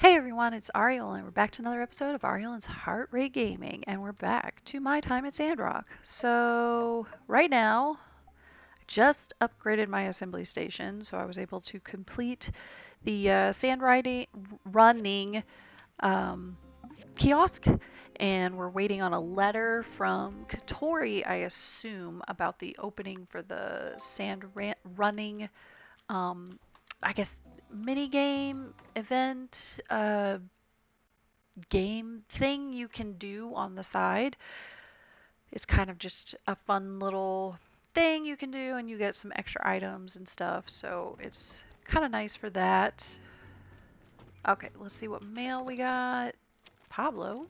Hey everyone, it's Aureolin. We're back to another episode of Aureolin's Heartrate Gaming, and we're back to my time at Sandrock. So, right now, I just upgraded my assembly station, so I was able to complete the running um, kiosk, and we're waiting on a letter from Katori, I assume, about the opening for the running, um, I guess, mini game event. Game thing you can do on the side. It's kind of just a fun little thing you can do, and you get some extra items and stuff. So it's kind of nice for that. Okay, let's see what mail we got. Pablo.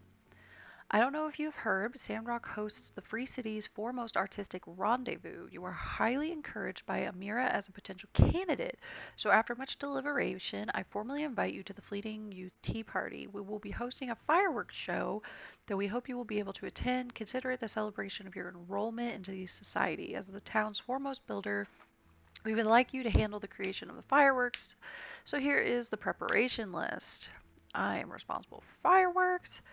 I don't know if you've heard, but Sandrock hosts the Free City's foremost artistic rendezvous. You are highly encouraged by Amira as a potential candidate. So after much deliberation, I formally invite you to the Fleeting Youth Tea Party. We will be hosting a fireworks show that we hope you will be able to attend. Consider it the celebration of your enrollment into the society. As the town's foremost builder, we would like you to handle the creation of the fireworks. So here is the preparation list. I am responsible for fireworks.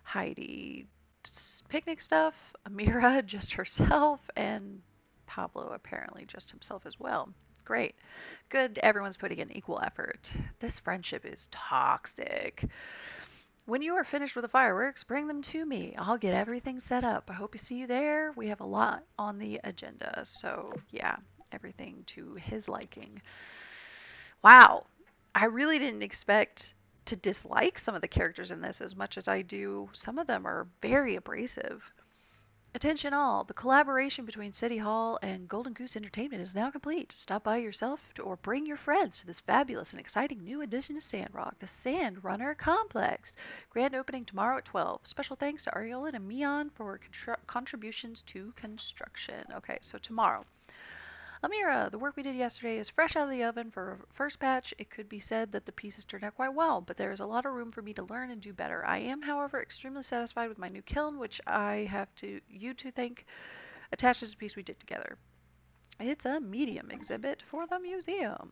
Heidi picnic stuff, Amira just herself, and Pablo apparently just himself as well. Great. Good, everyone's putting in equal effort. This friendship is toxic. When you are finished with the fireworks, bring them to me. I'll get everything set up. I hope to see you there. We have a lot on the agenda, so yeah, everything to his liking. Wow, I really didn't expect to dislike some of the characters in this as much as I do. Some of them are very abrasive. Attention all, the collaboration between City Hall and Golden Goose Entertainment is now complete. Stop by yourself or bring your friends to this fabulous and exciting new addition to Sandrock, the Sand Runner Complex. Grand opening tomorrow at 12. Special thanks to Aureolin and Mion for contributions to construction. Okay, so tomorrow. Amira, the work we did yesterday is fresh out of the oven for a first batch. It could be said that the pieces turned out quite well, but there is a lot of room for me to learn and do better. I am, however, extremely satisfied with my new kiln, which I have you to thank, attached to the piece we did together. It's a medium exhibit for the museum.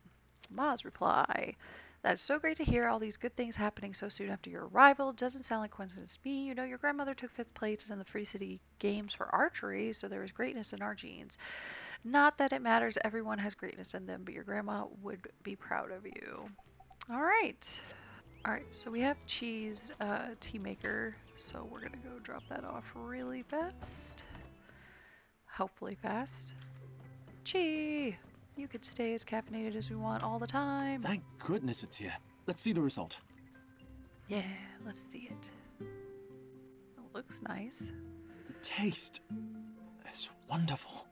Ma's reply. That's so great to hear all these good things happening so soon after your arrival. Doesn't sound like coincidence to me. You know, your grandmother took fifth place in the Free City Games for archery, so there is greatness in our genes. Not that it matters, everyone has greatness in them, but your grandma would be proud of you. All right. All right, so we have cheese tea maker, so we're gonna go drop that off really fast. Hopefully fast. Chi! You could stay as caffeinated as we want all the time. Thank goodness it's here. Let's see the result. Yeah, let's see it. It looks nice. The taste is wonderful.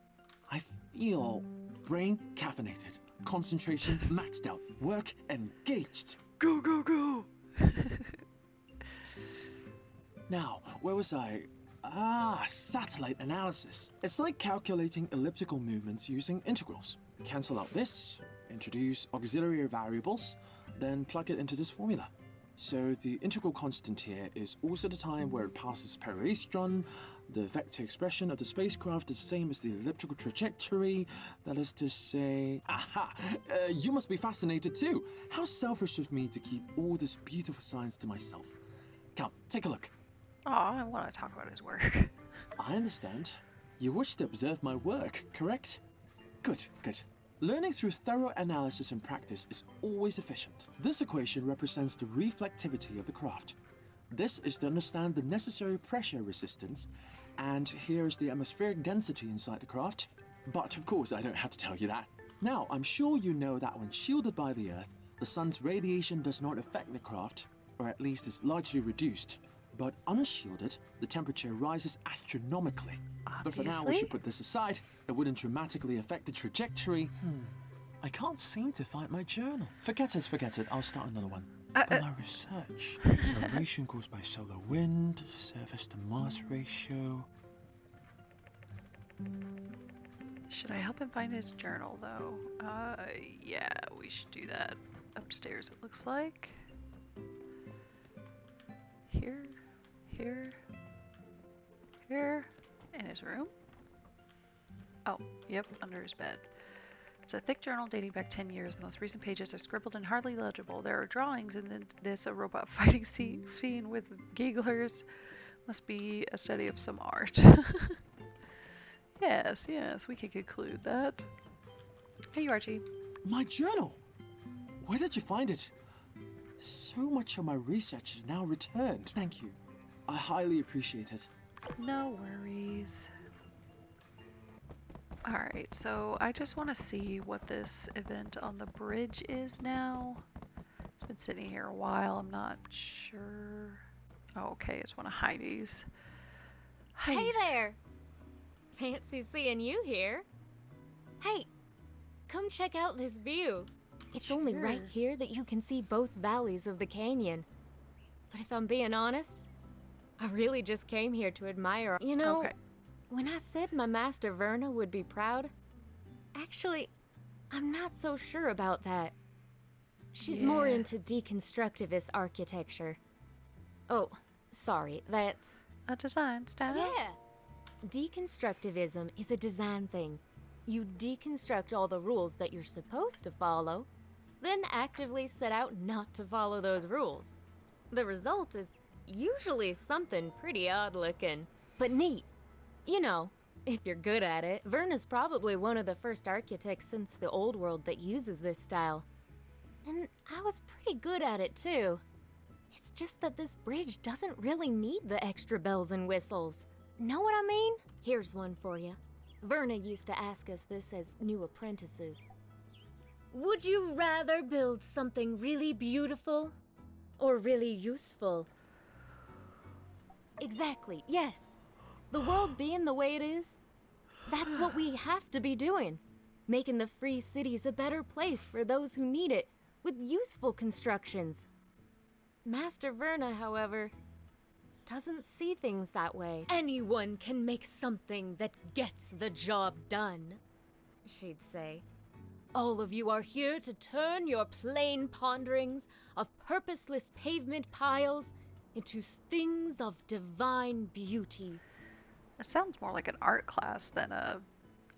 I feel brain caffeinated, concentration maxed out, work engaged. Go, go, go! Now, where was I? Satellite analysis. It's like calculating elliptical movements using integrals. Cancel out this, introduce auxiliary variables, then plug it into this formula. So the integral constant here is also the time where it passes periastron. The vector expression of the spacecraft is the same as the elliptical trajectory. That is to say, you must be fascinated too. How selfish of me to keep all this beautiful science to myself. Come, take a look. Oh, I want to talk about his work. I understand. You wish to observe my work, correct? Good, good. Learning through thorough analysis and practice is always efficient. This equation represents the reflectivity of the craft. This is to understand the necessary pressure resistance, and here is the atmospheric density inside the craft. But of course I don't have to tell you that. Now, I'm sure you know that when shielded by the Earth, the sun's radiation does not affect the craft, or at least is largely reduced. But unshielded, the temperature rises astronomically. Obviously. But for now, we should put this aside. It wouldn't dramatically affect the trajectory. I can't seem to find my journal. Forget it. I'll start another one. For my research, acceleration caused by solar wind, surface to mass ratio. Should I help him find his journal, though? Yeah, we should do that. Upstairs, it looks like. Here, in his room. Oh, yep, under his bed. It's a thick journal dating back 10 years. The most recent pages are scribbled and hardly legible. There are drawings in this a robot fighting scene with gigglers. Must be a study of some art. Yes, yes, we can conclude that. Hey, Archie. My journal! Where did you find it? So much of my research is now returned. Thank you. I highly appreciate it. No worries. Alright, so I just want to see what this event on the bridge is now. It's been sitting here a while, I'm not sure. Oh, okay, it's one of Heidi's. Hey there! Fancy seeing you here. Hey, come check out this view. It's only right here that you can see both valleys of the canyon. But if I'm being honest, I really just came here to admire. You know, Okay. when I said my master Verna would be proud, actually, I'm not so sure about that. She's more Yeah. into deconstructivist architecture. Oh, sorry, that's... A design style? Yeah. Deconstructivism is a design thing. You deconstruct all the rules that you're supposed to follow, then actively set out not to follow those rules. The result is usually something pretty odd looking, but neat. You know, if you're good at it. Verna's probably one of the first architects since the old world that uses this style. And I was pretty good at it too. It's just that this bridge doesn't really need the extra bells and whistles. Know what I mean? Here's one for you. Verna used to ask us this as new apprentices. Would you rather build something really beautiful or really useful? Exactly, yes. The world being the way it is, that's what we have to be doing. Making the free cities a better place for those who need it with useful constructions. Master Verna, however, doesn't see things that way. Anyone can make something that gets the job done, she'd say. All of you are here to turn your plain ponderings of purposeless pavement piles into things of divine beauty. It sounds more like an art class than a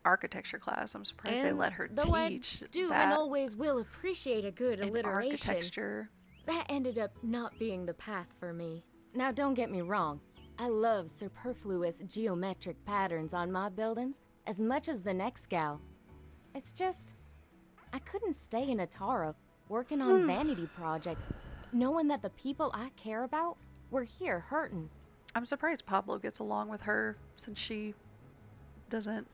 architecture class. I'm surprised they And let her though teach I do that and always will appreciate a good in alliteration, architecture. that ended up not being the path for me. Now don't get me wrong, I love superfluous geometric patterns on my buildings as much as the next gal. It's just, I couldn't stay in Atara working on vanity projects, knowing that the people I care about were here hurting. I'm surprised Pablo gets along with her since she doesn't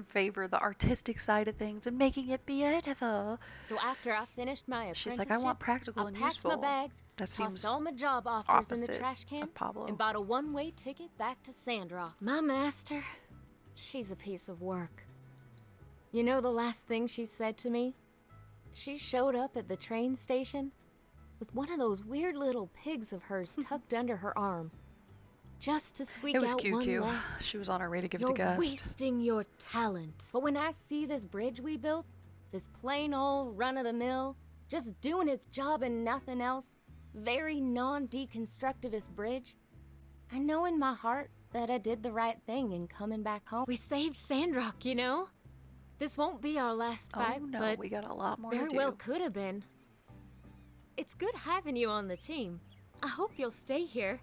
favor the artistic side of things and making it beautiful. So after I finished my apprenticeship, She's like, I want practical I and packed useful. my bags, That seems tossed all my job offers in the opposite trash can, of Pablo. and bought a one-way ticket back to Sandrock. My master, she's a piece of work. You know the last thing she said to me? She showed up at the train station with one of those weird little pigs of hers tucked under her arm. Just to squeak It was out one cute. last, She was on her way to give "You're the guest. wasting your talent." But when I see this bridge we built, this plain old run-of-the-mill, just doing its job and nothing else, very non-deconstructivist bridge, I know in my heart that I did the right thing in coming back home. We saved Sandrock, you know? This won't be our last fight, Oh no, but we got a lot more to very do. well could have been. It's good having you on the team. I hope you'll stay here.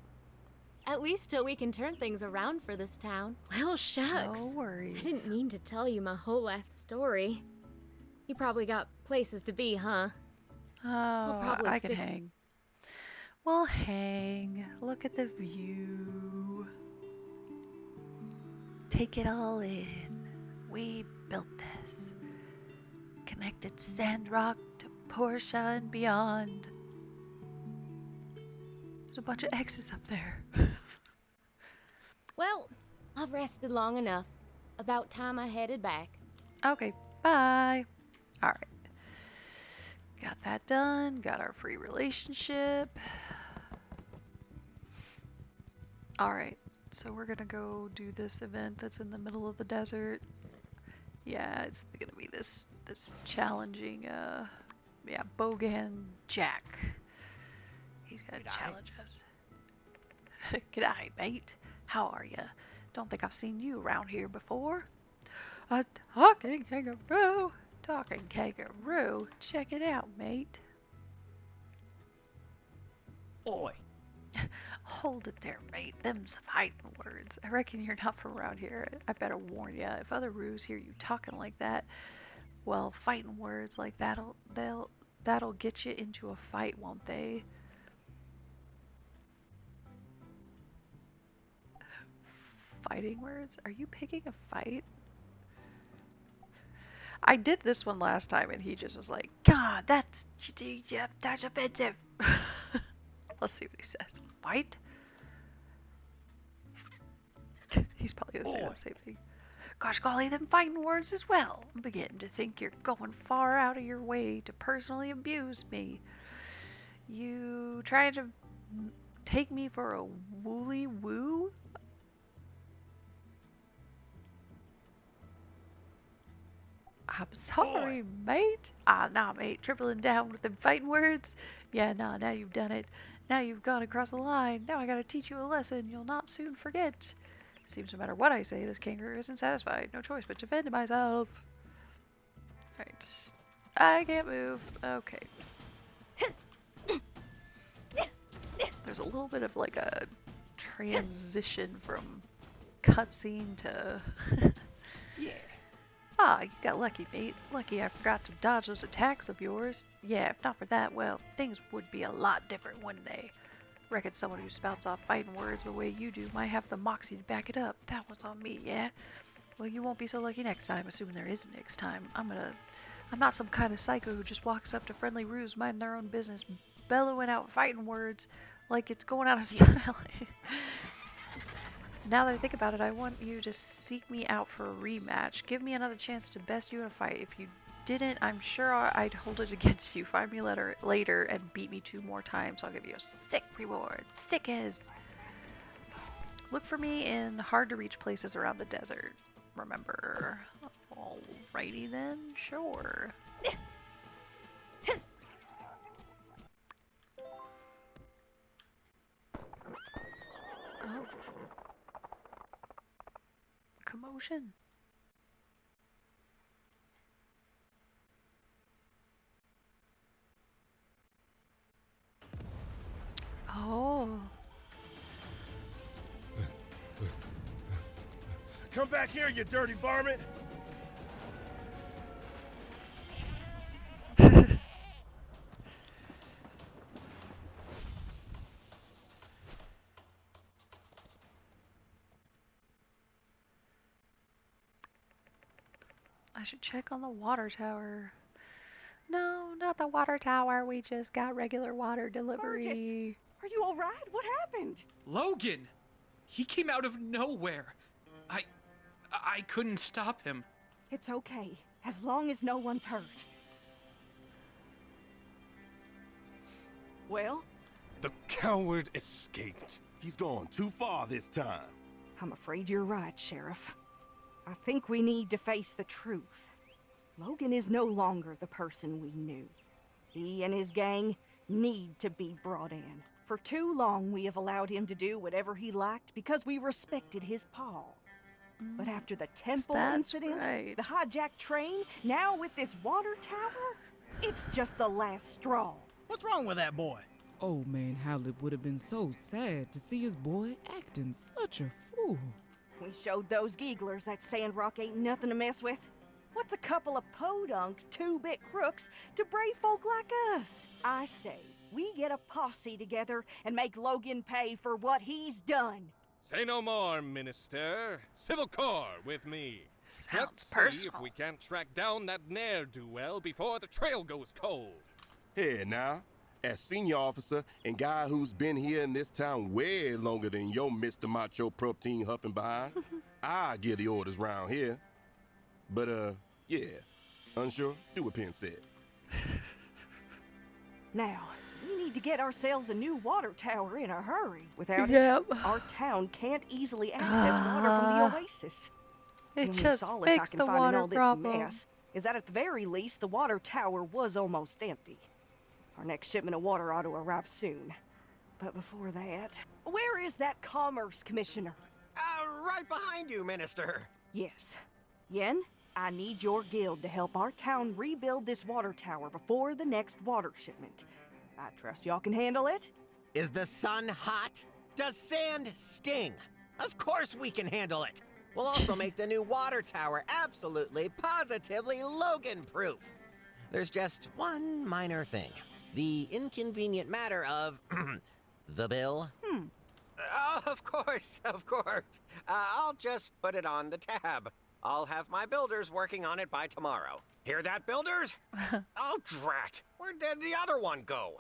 At least till we can turn things around for this town. Well, shucks. No worries. I didn't mean to tell you my whole life story. You probably got places to be, huh? Oh, probably I can stick- hang. We'll hang. Look at the view. Take it all in. We built this. Connected Sandrock to Portia and beyond. There's a bunch of X's up there. Well, I've rested long enough. About time I headed back. Okay, bye. Alright. Got that done. Got our free relationship. Alright, so we're gonna go do this event that's in the middle of the desert. Yeah, it's gonna be this challenging, yeah, Bogan Jack. He's gonna challenge us. G'day, mate. How are ya? Don't think I've seen you around here before. A talking kangaroo. Talking kangaroo. Check it out, mate. Oi. Hold it there, mate. Them's fighting words. I reckon you're not from around here. I better warn ya. If other roos hear you talking like that, well, fighting words like that'll get you into a fight, won't they? Fighting words? Are you picking a fight? I did this one last time, and he just was like, "God, that's offensive." Let's see what he says. Fight? He's probably gonna say the same thing. Gosh golly, them fighting words as well. I'm beginning to think you're going far out of your way to personally abuse me. You trying to take me for a woolly woo? I'm sorry, mate. Ah, nah, mate. Tripling down with them fighting words? Yeah, nah, now you've done it. Now you've gone across the line. Now I gotta teach you a lesson you'll not soon forget. Seems no matter what I say, this kangaroo isn't satisfied. No choice but to defend myself. Right. I can't move. Okay. There's a little bit of like a transition from cutscene to... Yeah. Ah, you got lucky, mate. Lucky I forgot to dodge those attacks of yours. Yeah, if not for that, well, things would be a lot different, wouldn't they? Reckon someone who spouts off fighting words the way you do might have the moxie to back it up. That was on me, yeah? Well, you won't be so lucky next time, assuming there is a next time. I'm not some kind of psycho who just walks up to friendly roos minding their own business, bellowing out fighting words like it's going out of style. Now that I think about it, I want you to seek me out for a rematch. Give me another chance to best you in a fight. If you didn't, I'm sure I'd hold it against you. Find me later and beat me 2 more times. I'll give you a sick reward. Sick as. Look for me in hard-to-reach places around the desert. Remember. Alrighty then. Sure. Oh. Commotion. Oh. Come back here, you dirty varmint! I should check on the water tower. No, not the water tower. We just got regular water delivery. Burgess, are you all right? What happened? Logan! He came out of nowhere. I couldn't stop him. It's okay, as long as no one's hurt. Well? The coward escaped. He's gone too far this time. I'm afraid you're right, Sheriff. I think we need to face the truth. Logan is no longer the person we knew. He and his gang need to be brought in. For too long, we have allowed him to do whatever he liked because we respected his paw. But after the temple incident, right. the hijacked train, now with this water tower, it's just the last straw. What's wrong with that boy? Old man Howlett would have been so sad to see his boy acting such a fool. We showed those gigglers that Sandrock ain't nothing to mess with. What's a couple of podunk, 2-bit crooks to brave folk like us? I say, we get a posse together and make Logan pay for what he's done. Say no more, Minister. Civil Corps with me. Sounds Let's personal. see if we can't track down that ne'er-do-well before the trail goes cold. Here now, as senior officer and guy who's been here in this town way longer than your Mr. Macho protein huffing behind, I give the orders round here. But, yeah, unsure? Do what Penn said. Now, we need to get ourselves a new water tower in a hurry. Without Yep. it, our town can't easily access water from the oasis. It The only just solace I fixed can the find in water all this problem. mess is that at the very least, the water tower was almost empty. Our next shipment of water ought to arrive soon. But before that, where is that Commerce Commissioner? Right behind you, Minister. Yes. Yen, I need your guild to help our town rebuild this water tower before the next water shipment. I trust y'all can handle it? Is the sun hot? Does sand sting? Of course we can handle it. We'll also make the new water tower absolutely, positively Logan-proof. There's just one minor thing. The inconvenient matter of the bill. Of course, of course. I'll just put it on the tab. I'll have my builders working on it by tomorrow. Hear that, builders? Oh, drat. Where did the other one go?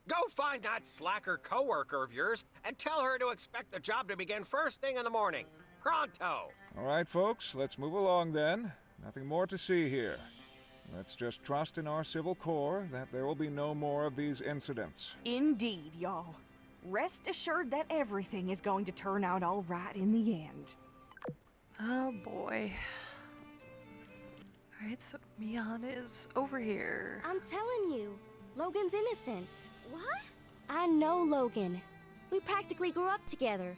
Go find that slacker coworker of yours and tell her to expect the job to begin first thing in the morning. Pronto. All right, folks, let's move along then. Nothing more to see here. Let's just trust in our civil corps that there will be no more of these incidents. Indeed, y'all. Rest assured that everything is going to turn out all right in the end. Oh boy. Alright, so Mian is over here. I'm telling you, Logan's innocent. What? I know Logan. We practically grew up together.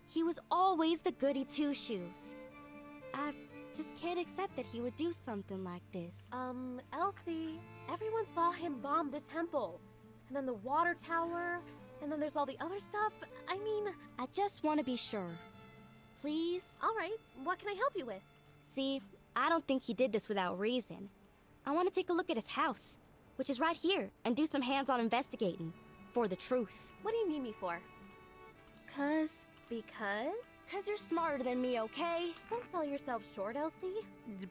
He was always the goody two-shoes. I just can't accept that he would do something like this. Elsie, everyone saw him bomb the temple. And then the water tower, and then there's all the other stuff. I mean... I just want to be sure. Please? Alright, what can I help you with? See, I don't think he did this without reason. I want to take a look at his house, which is right here, and do some hands-on investigating. For the truth. What do you need me for? Because you're smarter than me, okay? Don't sell yourself short, Elsie.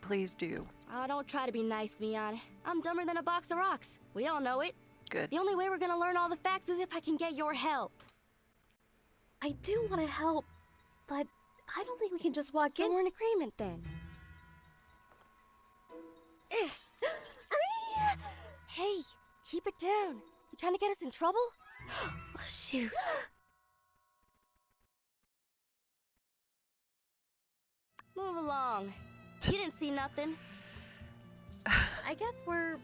Please do. Oh, don't try to be nice, Mian. I'm dumber than a box of rocks. We all know it. Good. The only way we're gonna learn all the facts is if I can get your help. I do want to help, but I don't think we can just walk So in. we're in agreement then. Hey, keep it down. You trying to get us in trouble? Oh, shoot. Move along. You didn't see nothing. I guess we're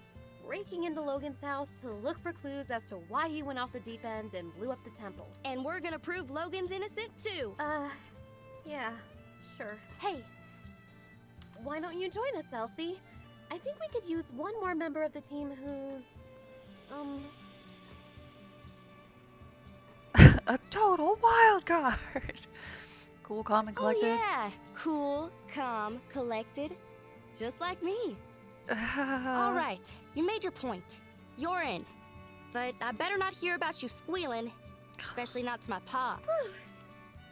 breaking into Logan's house to look for clues as to why he went off the deep end and blew up the temple. And we're gonna prove Logan's innocent too. Yeah, sure. Hey, why don't you join us, Elsie? I think we could use one more member of the team who's, A total wild card. Cool, calm, and collected. Oh yeah, cool, calm, collected. Just like me. All right, you made your point. You're in. But I better not hear about you squealing. Especially not to my pa.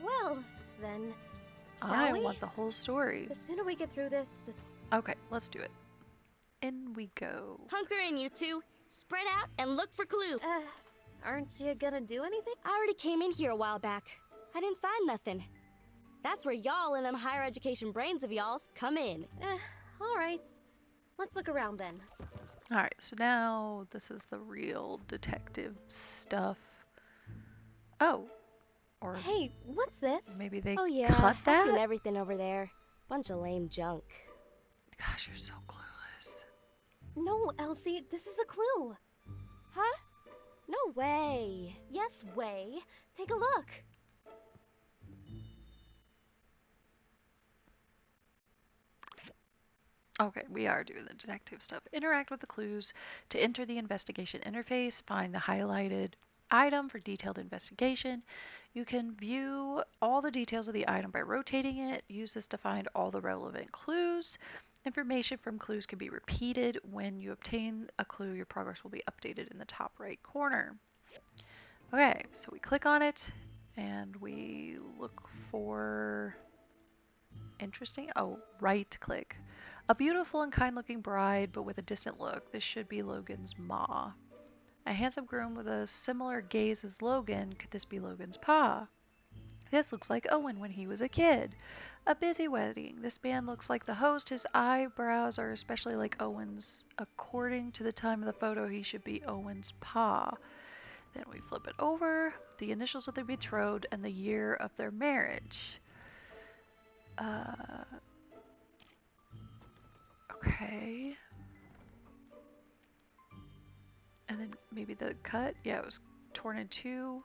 well, then, shall I we? want the whole story. The sooner we get through this, Okay, let's do it. In we go. Hunker in, you two. Spread out and look for clue. Aren't you gonna do anything? I already came in here a while back. I didn't find nothing. That's where y'all and them higher education brains of y'all's come in. All right. Let's look around then. Alright, so now this is the real detective stuff. Oh. Or Hey, what's this? maybe they Oh yeah, cut that? I've seen everything over there. Bunch of lame junk. Gosh, you're so clueless. No, Elsie, this is a clue. Huh? No way. Yes, way. Take a look. Okay, we are doing the detective stuff. Interact with the clues to enter the investigation interface. Find the highlighted item for detailed investigation. You can view all the details of the item by rotating it. Use this to find all the relevant clues. Information from clues can be repeated. When you obtain a clue, your progress will be updated in the top right corner. Okay, so we click on it and we look for interesting. Oh, right click. A beautiful and kind-looking bride, but with a distant look. This should be Logan's ma. A handsome groom with a similar gaze as Logan. Could this be Logan's pa? This looks like Owen when he was a kid. A busy wedding. This man looks like the host. His eyebrows are especially like Owen's. According to the time of the photo, he should be Owen's pa. Then we flip it over. The initials of the betrothed and the year of their marriage. Okay. And then maybe the cut. Yeah, it was torn in two.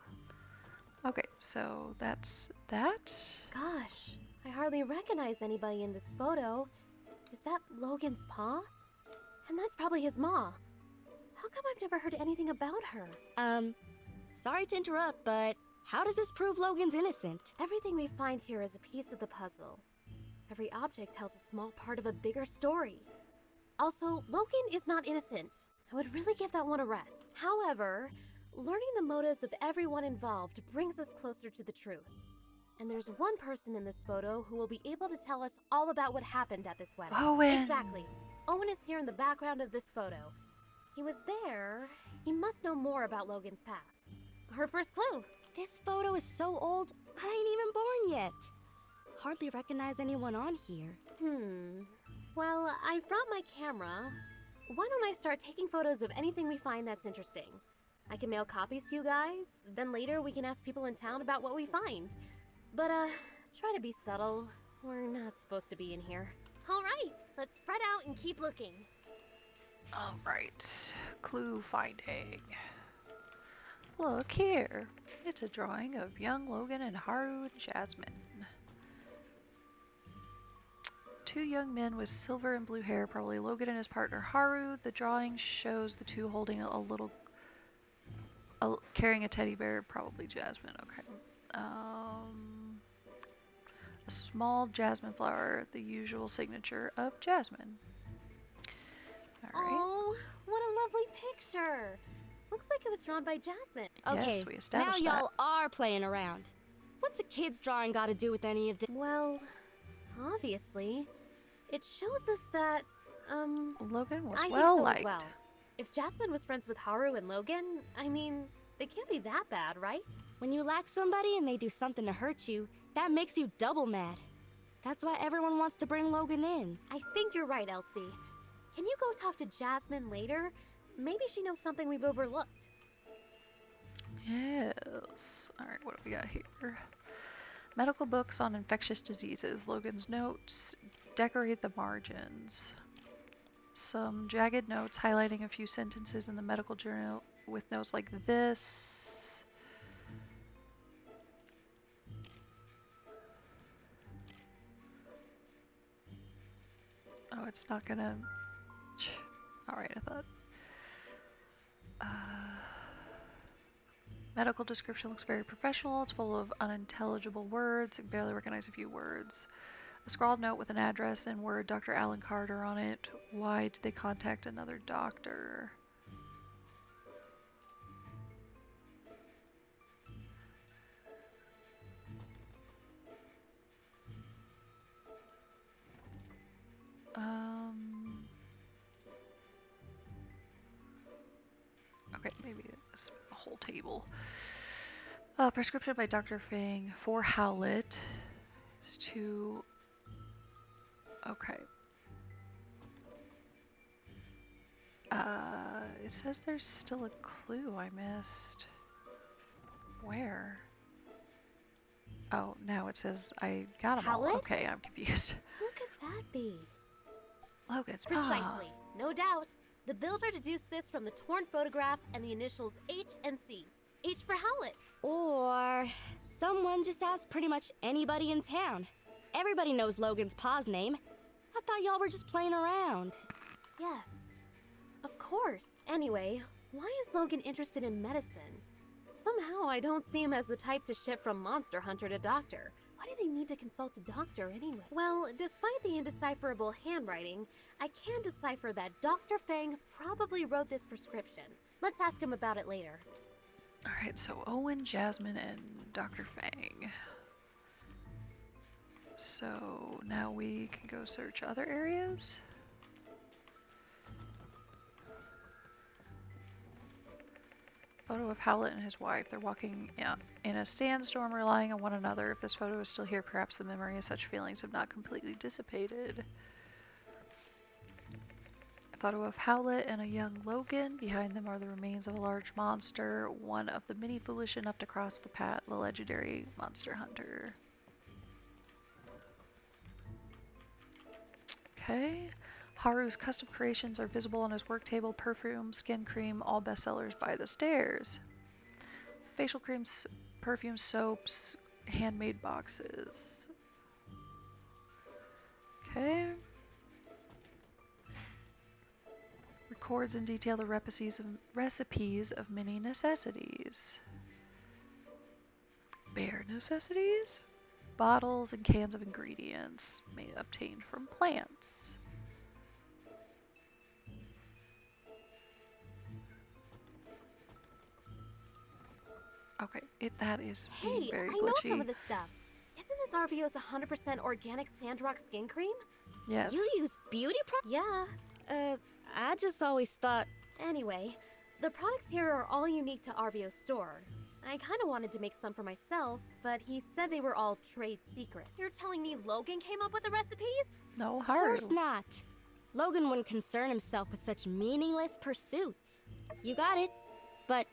Okay, so that's that. Gosh, I hardly recognize anybody in this photo. Is that Logan's paw? And that's probably his ma. How come I've never heard anything about her? Sorry to interrupt, but how does this prove Logan's innocent? Everything we find here is a piece of the puzzle. Every object tells a small part of a bigger story. Also, Logan is not innocent. I would really give that one a rest. However, learning the motives of everyone involved brings us closer to the truth. And there's one person in this photo who will be able to tell us all about what happened at this wedding. Owen! Exactly. Owen is here in the background of this photo. He was there. He must know more about Logan's past. Her first clue. This photo is so old, I ain't even born yet. Hardly recognize anyone on here. Well, I've brought my camera. Why don't I start taking photos of anything we find that's interesting? I can mail copies to you guys, then later we can ask people in town about what we find. But, try to be subtle. We're not supposed to be in here. All right, let's spread out and keep looking. All right, clue finding. Look here. It's a drawing of young Logan and Haru and Jasmine. Two young men with silver and blue hair, probably Logan and his partner Haru. The drawing shows the two holding carrying a teddy bear, probably Jasmine. Okay. A small jasmine flower, the usual signature of Jasmine. All right. Oh, what a lovely picture. Looks like it was drawn by Jasmine. Okay, Yes, we now established y'all are playing around. What's a kid's drawing got to do with any of this? Well, obviously, it shows us that, Logan was I think well so liked. as well. If Jasmine was friends with Haru and Logan, I mean, they can't be that bad, right? When you like somebody and they do something to hurt you, that makes you double mad. That's why everyone wants to bring Logan in. I think you're right, Elsie. Can you go talk to Jasmine later? Maybe she knows something we've overlooked. Yes. All right, what do we got here? Medical books on infectious diseases. Logan's notes decorate the margins. Some jagged notes highlighting a few sentences in the medical journal with notes like this. Oh, it's not gonna... Alright, I thought. Medical description looks very professional. It's full of unintelligible words. I barely recognize a few words. A scrawled note with an address and word Dr. Alan Carter on it. Why did they contact another doctor? Okay, maybe this whole table. Prescription by Dr. Fang for Howlett. It's to... Okay. It says there's still a clue I missed. Where? Oh, now it says I got them all. Howlett? Okay, I'm confused. Who could that be? Logan's Precisely. No doubt. The builder deduced this from the torn photograph and the initials H and C. H for Howlett. Or someone just asked pretty much anybody in town. Everybody knows Logan's pa's name. I thought y'all were just playing around. Yes. Of course. Anyway, why is Logan interested in medicine? Somehow I don't see him as the type to shift from monster hunter to doctor. Why did he need to consult a doctor anyway? Well, despite the indecipherable handwriting, I can decipher that Dr. Fang probably wrote this prescription. Let's ask him about it later. Alright, so Owen, Jasmine, and Dr. Fang. So now we can go search other areas. Photo of Howlett and his wife. They're walking in a sandstorm, relying on one another. If this photo is still here, perhaps the memory of such feelings have not completely dissipated. A photo of Howlett and a young Logan. Behind them are the remains of a large monster, one of the many foolish enough to cross the path, the legendary monster hunter. Okay. Haru's custom creations are visible on his work table. Perfume, skin cream, all bestsellers by the stairs. Facial creams, perfume, soaps, handmade boxes. Okay. records in detail the recipes of many necessities. Bare necessities? Bottles and cans of ingredients made obtained from plants. Okay, that is being Hey, very I glitchy. know some of this stuff. Isn't this Arvio's 100% organic Sandrock skin cream? Yes. You use beauty Yeah. I just always thought. Anyway, the products here are all unique to Arvio's store. I kind of wanted to make some for myself, but he said they were all trade secret. You're telling me Logan came up with the recipes? No, Of Haru. course not. Logan wouldn't concern himself with such meaningless pursuits. You got it. But,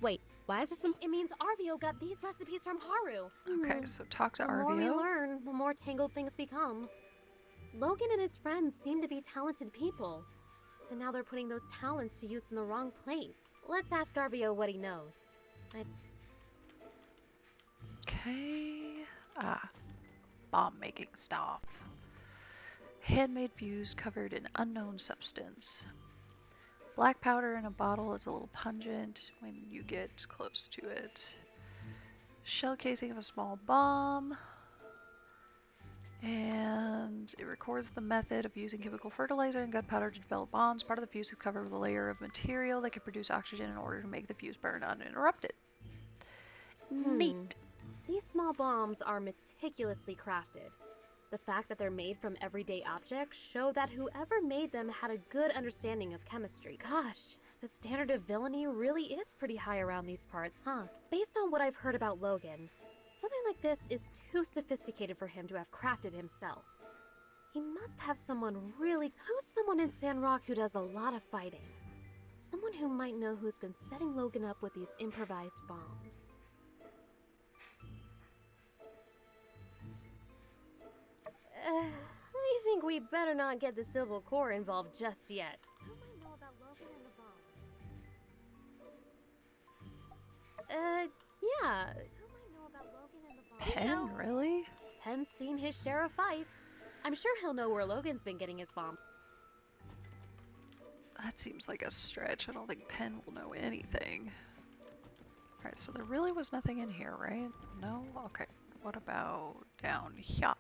wait, why is this It means Arvio got these recipes from Haru. Okay, so talk to The more we Arvio. learn, the more tangled things become. Logan and his friends seem to be talented people. And now they're putting those talents to use in the wrong place. Let's ask Arvio what he knows. Okay. Bomb making stuff. Handmade fuse covered in unknown substance. Black powder in a bottle is a little pungent when you get close to it. Shell casing of a small bomb. And it records the method of using chemical fertilizer and gunpowder to develop bombs. Part of the fuse is covered with a layer of material that can produce oxygen in order to make the fuse burn uninterrupted. Neat. These small bombs are meticulously crafted. The fact that they're made from everyday objects show that whoever made them had a good understanding of chemistry. Gosh, the standard of villainy really is pretty high around these parts, huh? Based on what I've heard about Logan, something like this is too sophisticated for him to have crafted himself. He must have someone Who's someone in Sandrock who does a lot of fighting? Someone who might know who's been setting Logan up with these improvised bombs. I think we better not get the Civil Corps involved just yet. Who might know about Logan and the bombs? Yeah. Who might know about Logan and the bombs? Penn, really? Penn's seen his share of fights. I'm sure he'll know where Logan's been getting his bomb. That seems like a stretch. I don't think Penn will know anything. Alright, so there really was nothing in here, right? No? Okay. What about down here?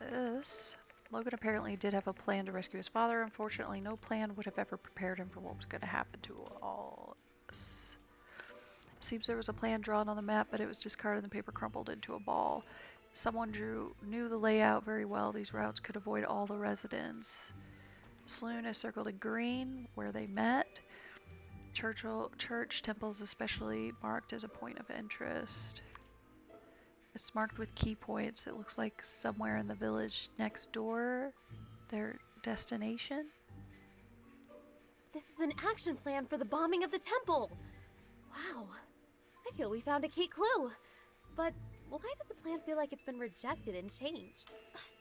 This. Logan apparently did have a plan to rescue his father. Unfortunately, no plan would have ever prepared him for what was going to happen to all us. Seems there was a plan drawn on the map, but it was discarded and the paper crumpled into a ball. Someone knew the layout very well. These routes could avoid all the residents. Saloon is circled in green, where they met. Church temples especially marked as a point of interest. It's marked with key points. It looks like somewhere in the village next door, their destination. This is an action plan for the bombing of the temple. Wow. I feel we found a key clue. But why does the plan feel like it's been rejected and changed?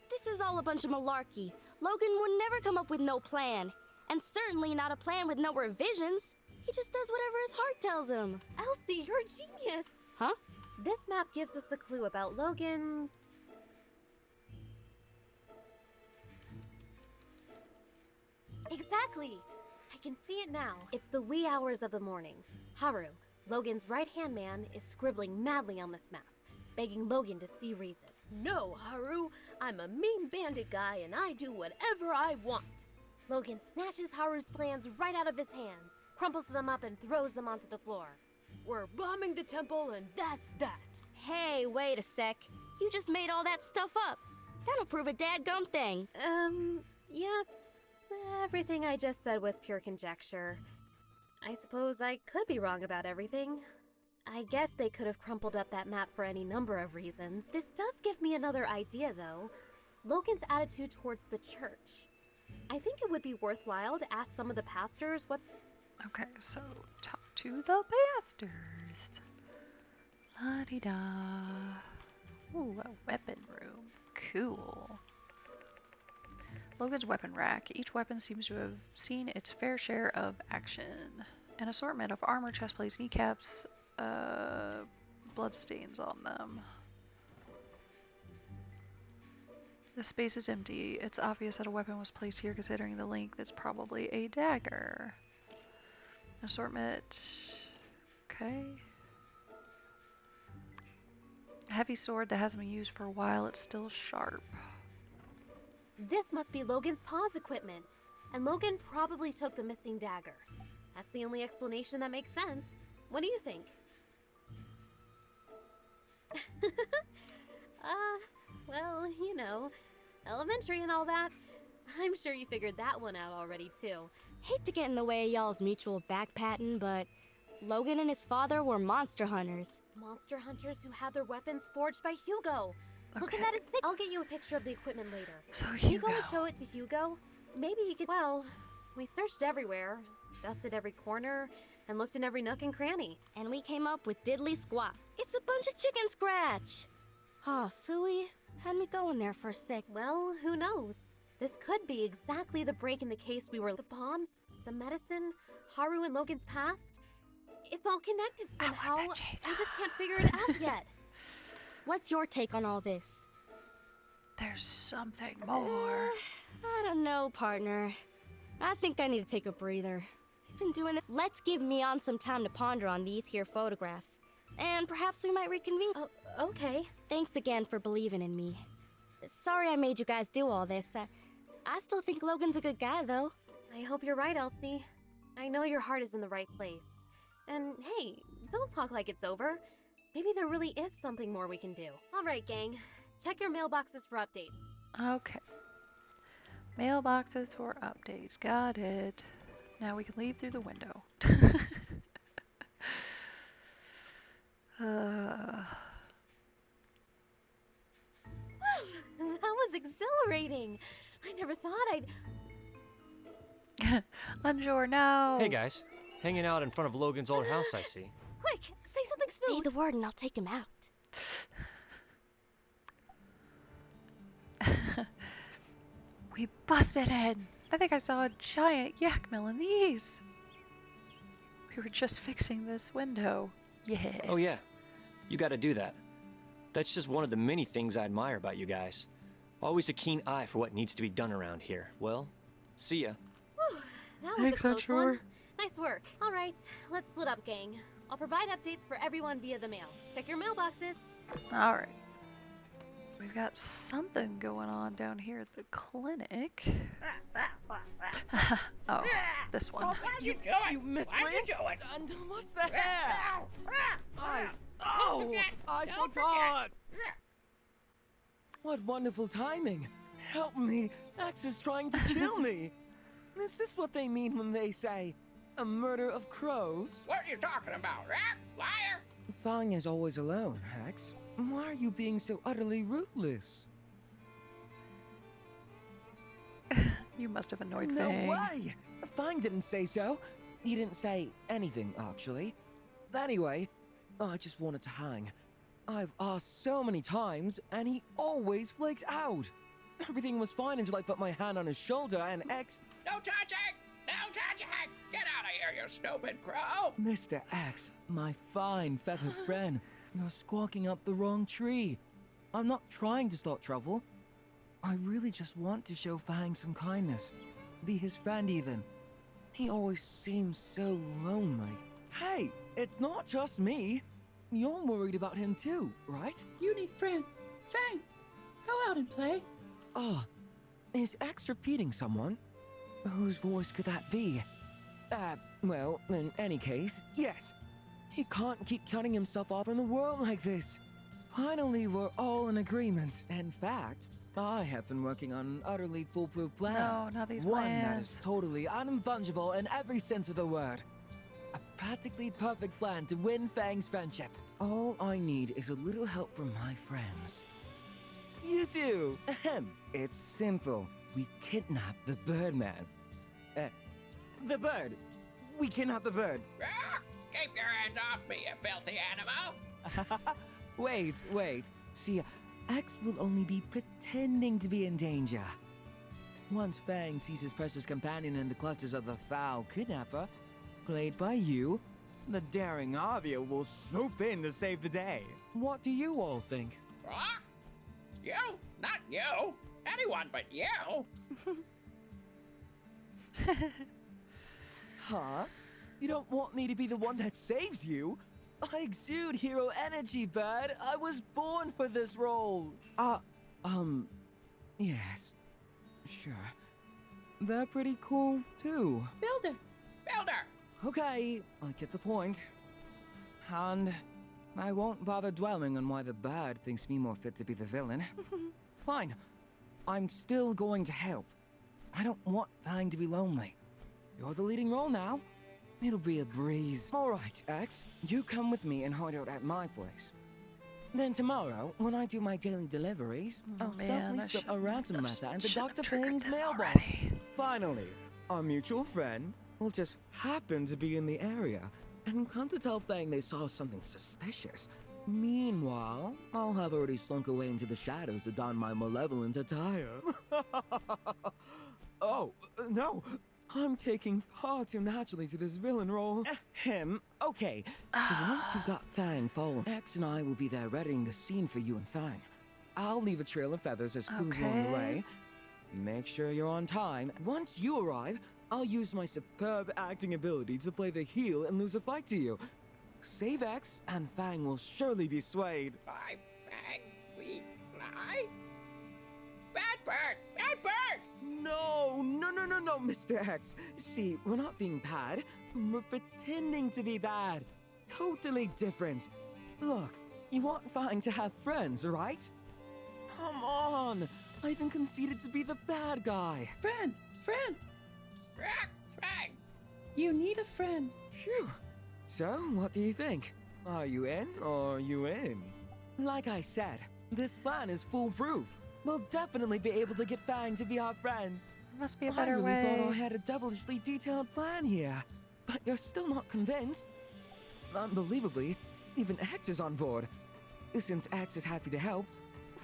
This is all a bunch of malarkey. Logan would never come up with no plan. And certainly not a plan with no revisions. He just does whatever his heart tells him. Elsie, you're a genius. Huh? This map gives us a clue about Logan's... Exactly! I can see it now. It's the wee hours of the morning. Haru, Logan's right-hand man, is scribbling madly on this map, begging Logan to see reason. No, Haru. I'm a mean bandit guy and I do whatever I want. Logan snatches Haru's plans right out of his hands, crumples them up and throws them onto the floor. We're bombing the temple and that's that. Hey, wait a sec. You just made all that stuff up. That'll prove a dadgum thing. Yes. Everything I just said was pure conjecture. I suppose I could be wrong about everything. I guess they could have crumpled up that map for any number of reasons. This does give me another idea, though. Logan's attitude towards the church. I think it would be worthwhile to ask some of the pastors what... Okay, so talk to the pastors. La-di-da. Ooh, a weapon room. Cool. Logan's weapon rack. Each weapon seems to have seen its fair share of action. An assortment of armor, chestplates, kneecaps, bloodstains on them. The space is empty. It's obvious that a weapon was placed here considering the length. It's probably a dagger. Assortment. Okay. A heavy sword that hasn't been used for a while. It's still sharp. This must be Logan's paw's equipment. And Logan probably took the missing dagger. That's the only explanation that makes sense. What do you think? Well, you know, elementary and all that. I'm sure you figured that one out already, too. Hate to get in the way of y'all's mutual backpatting, but Logan and his father were monster hunters. Monster hunters who had their weapons forged by Hugo. Looking Okay. at it, I'll get you a picture of the equipment later. So Can you Hugo. go and show it to Hugo? Maybe he could. Well, we searched everywhere, dusted every corner, and looked in every nook and cranny. And we came up with diddly squat. It's a bunch of chicken scratch. Aw, phooey. Had me going there for a sec. Well, who knows? This could be exactly the break in the case we were. The bombs, the medicine, Haru and Logan's past. It's all connected somehow. I just can't figure it out yet. What's your take on all this? There's something more. I don't know, partner. I think I need to take a breather. I've been doing it. Let's give Mion some time to ponder on these here photographs. And perhaps we might reconvene. Oh, okay. Thanks again for believing in me. Sorry I made you guys do all this. I still think Logan's a good guy, though. I hope you're right, Elsie. I know your heart is in the right place. And hey, don't talk like it's over. Maybe there really is something more we can do. All right, gang. Check your mailboxes for updates. Okay. Mailboxes for updates. Got it. Now we can leave through the window. That was exhilarating. I never thought I'd... Unjor, no. Hey guys, hanging out in front of Logan's old house, I see. Quick, say something smooth. Say the word and I'll take him out. We busted in. I think I saw a giant yak mill in the east. We were just fixing this window. Yeah. Oh yeah, you gotta do that. That's just one of the many things I admire about you guys. Always a keen eye for what needs to be done around here. Well, see ya. Whew, that was Thanks, a close Unjor. one. Nice work. All right, let's split up, gang. I'll provide updates for everyone via the mail. Check your mailboxes. All right. We've got something going on down here at the clinic. Oh, this one. You miscreant! What's the hell? I forgot! What wonderful timing! Help me! Axe is trying to kill me! Is this what they mean when they say, a murder of crows? What are you talking about, liar? Fang is always alone, Axe. Why are you being so utterly ruthless? You must have annoyed No Fang. way! Fang didn't say so. He didn't say anything, actually. Anyway, I just wanted to hang. I've asked so many times, and he always flakes out. Everything was fine until I put my hand on his shoulder and X... No touching! No touching! Get out of here, you stupid crow! Mr. X, my fine feathered friend, you're squawking up the wrong tree. I'm not trying to start trouble. I really just want to show Fang some kindness. Be his friend, even. He always seems so lonely. Hey, it's not just me. You're worried about him too, right? You need friends. Fang, go out and play. Oh, is X repeating someone? Whose voice could that be? Well, in any case, yes. He can't keep cutting himself off from the world like this. Finally, we're all in agreement. In fact, I have been working on an utterly foolproof plan. No, not these One that plans. is totally unfungible in every sense of the word. A practically perfect plan to win Fang's friendship. All I need is a little help from my friends. You do. Ahem. It's simple. We kidnap the Birdman. The bird. We kidnap the bird. Keep your hands off me, you filthy animal! Wait. See, X will only be pretending to be in danger. Once Fang sees his precious companion in the clutches of the foul kidnapper, played by you, the daring Avia will swoop in to save the day. What do you all think? What? You? Not you! Anyone but you. Huh? You don't want me to be the one that saves you? I exude hero energy, bud. I was born for this role. Yes. Sure. They're pretty cool, too. Builder. Builder. Okay, I get the point. And I won't bother dwelling on why the bard thinks me more fit to be the villain. Fine. I'm still going to help. I don't want Fang to be lonely. You're the leading role now. It'll be a breeze. All right, X. You come with me and hide out at my place. Then tomorrow, when I do my daily deliveries, I'll stealthily slip a ransom letter into Dr. Fang's mailbox. Finally, our mutual friend will just happen to be in the area and come to tell Fang they saw something suspicious. Meanwhile, I'll have already slunk away into the shadows to don my malevolent attire. Oh, no. I'm taking far too naturally to this villain role. Okay, so once you've got Fang followed, X and I will be there readying the scene for you and Fang. I'll leave a trail of feathers as clues along the way. Make sure you're on time. Once you arrive, I'll use my superb acting ability to play the heel and lose a fight to you. Save X, and Fang will surely be swayed. By Fang, we fly. Bad bird! Bad bird! No, Mr. X. See, we're not being bad. We're pretending to be bad. Totally different. Look, you want Fang to have friends, right? Come on. I even conceded to be the bad guy. Friend! Fang! You need a friend. Phew. So, what do you think? Are you in or are you in? Like I said, this plan is foolproof. We'll definitely be able to get Fang to be our friend. There must be a better I way. really thought I had a devilishly detailed plan here. But you're still not convinced. Unbelievably, even X is on board. Since X is happy to help,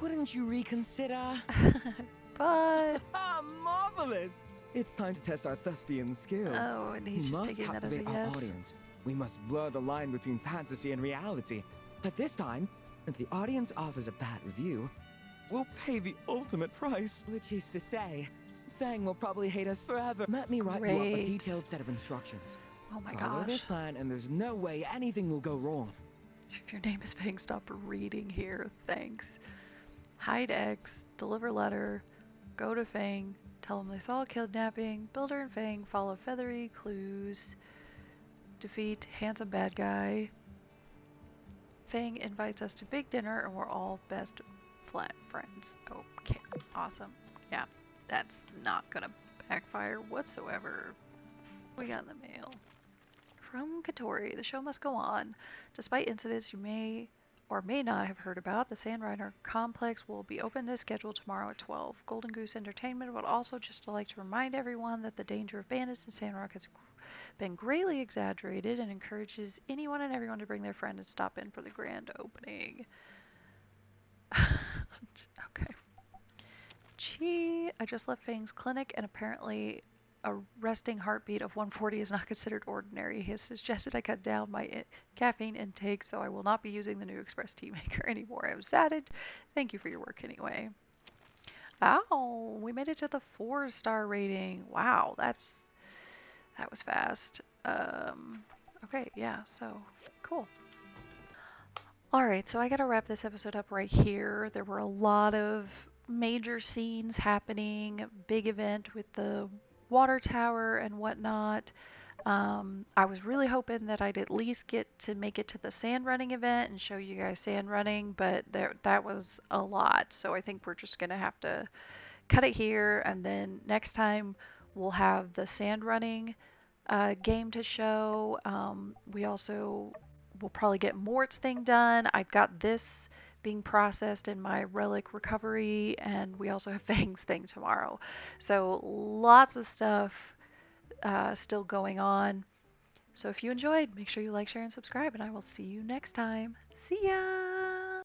wouldn't you reconsider? But... Marvelous! It's time to test our Thustian skill. Oh, and he's just taking that as a our yes. audience. We must blur the line between fantasy and reality. But this time, if the audience offers a bad review, we'll pay the ultimate price. Which is to say, Fang will probably hate us forever. Let me write you up a Great. detailed set of instructions. Oh my Follow this gosh. plan, and there's no way anything will go wrong. If your name is Fang, stop reading here. Thanks. Hide X, deliver letter, go to Fang, tell him they saw a kidnapping, Builder and Fang follow feathery clues, defeat handsome bad guy. Fang invites us to big dinner and we're all best flat friends. Okay, awesome. Yeah, that's not gonna backfire whatsoever. We got in the mail. From Katori, the show must go on. Despite incidents you may or may not have heard about, the Sandriner complex will be open as scheduled tomorrow at 12. Golden Goose Entertainment would also just like to remind everyone that the danger of bandits in Sandrock has been greatly exaggerated and encourages anyone and everyone to bring their friend and stop in for the grand opening. Okay. Gee, I just left Fang's clinic and apparently a resting heartbeat of 140 is not considered ordinary. He has suggested I cut down my caffeine intake, so I will not be using the new Express Tea Maker anymore. I'm saddened. Thank you for your work anyway. Oh, we made it to the 4-star rating. Wow, that was fast. Okay, yeah, so cool. Alright, so I gotta wrap this episode up right here. There were a lot of major scenes happening, big event with the water tower and whatnot. I was really hoping that I'd at least get to make it to the sand running event and show you guys sand running, but that was a lot. So I think we're just gonna have to cut it here, and then next time we'll have the sand running game to show. We also will probably get Mort's thing done. I've got this being processed in my relic recovery, and we also have Fang's thing tomorrow. So lots of stuff still going on. So if you enjoyed, make sure you like, share, and subscribe, and I will see you next time. See ya!